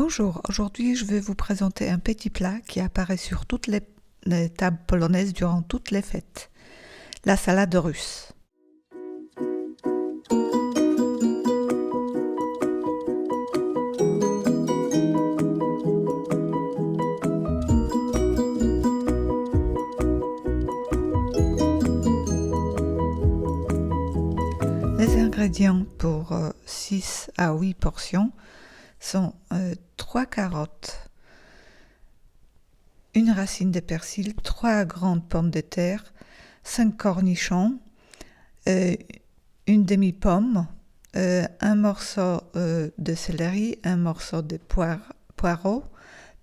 Bonjour, aujourd'hui je vais vous présenter un petit plat qui apparaît sur toutes les tables polonaises durant toutes les fêtes. La salade russe. Les ingrédients pour 6 à 8 portions sont 3 carottes, une racine de persil, 3 grandes pommes de terre, 5 cornichons, une demi-pomme, un morceau de céleri, un morceau de poireau,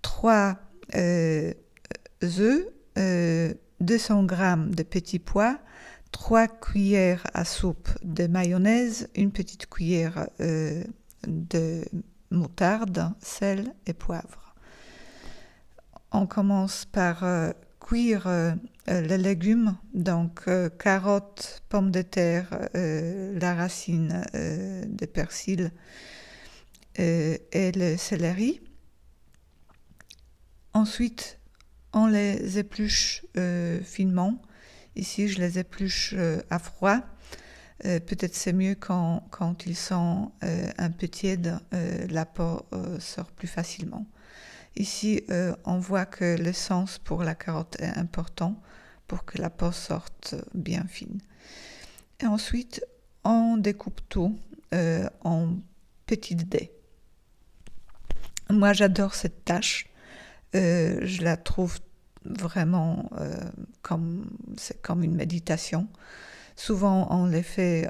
3 œufs, 200 g de petits pois, 3 cuillères à soupe de mayonnaise, une petite cuillère de moutarde, sel et poivre. On commence par cuire les légumes, donc carottes, pommes de terre, la racine de persil et le céleri. Ensuite, on les épluche finement. Ici, je les épluche à froid. Peut-être c'est mieux quand ils sont un peu tièdes, la peau sort plus facilement. Ici, on voit que l'essence pour la carotte est important pour que la peau sorte bien fine. Et ensuite, on découpe tout en petites dés. Moi, j'adore cette tâche. Je la trouve vraiment c'est comme une méditation. Souvent, on les fait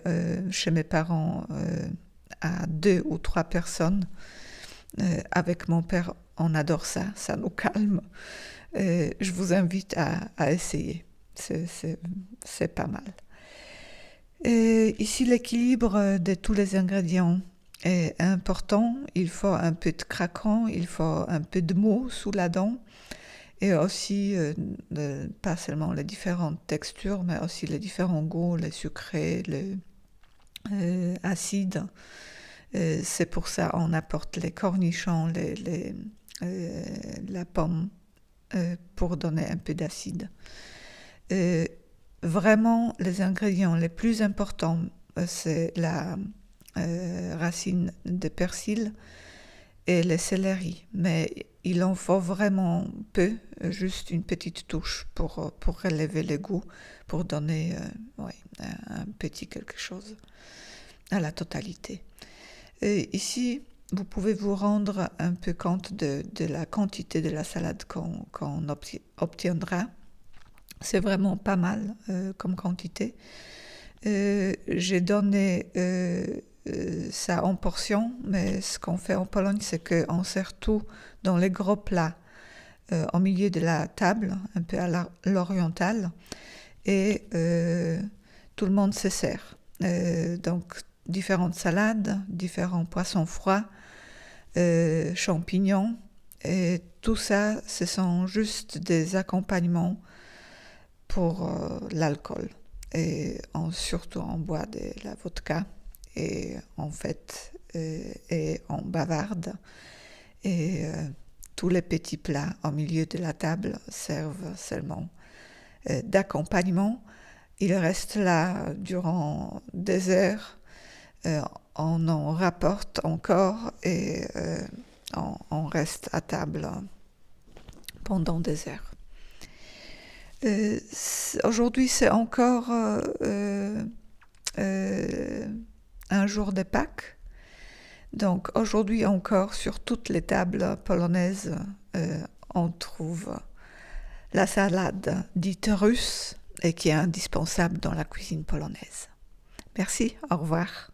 chez mes parents à 2 ou 3 personnes. Avec mon père, on adore ça, ça nous calme. Je vous invite à essayer, c'est pas mal. Ici, l'équilibre de tous les ingrédients est important. Il faut un peu de craquant, il faut un peu de mou sous la dent, et aussi pas seulement les différentes textures, mais aussi les différents goûts, les sucrés, les acides. C'est pour ça qu'on apporte les cornichons, la pomme, pour donner un peu d'acide. Vraiment, les ingrédients les plus importants, c'est la racine de persil et le céleri. Mais il en faut vraiment peu, juste une petite touche pour relever le goût, pour donner un petit quelque chose à la totalité. Ici, vous pouvez vous rendre un peu compte de la quantité de la salade qu'on obtiendra. C'est vraiment pas mal comme quantité. J'ai donné ça en portions, mais ce qu'on fait en Pologne, c'est qu'on sert tout dans les gros plats au milieu de la table, un peu à l'orientale, et tout le monde se sert. Donc, différentes salades, différents poissons froids, champignons, et tout ça, ce sont juste des accompagnements pour l'alcool. Et surtout, on boit de la vodka, et on fête, et on bavarde. Et tous les petits plats au milieu de la table servent seulement d'accompagnement. Ils restent là durant des heures. On en rapporte encore et on reste à table pendant des heures. Aujourd'hui, c'est encore un jour de Pâques. Donc aujourd'hui encore, sur toutes les tables polonaises, on trouve la salade dite russe et qui est indispensable dans la cuisine polonaise. Merci, au revoir.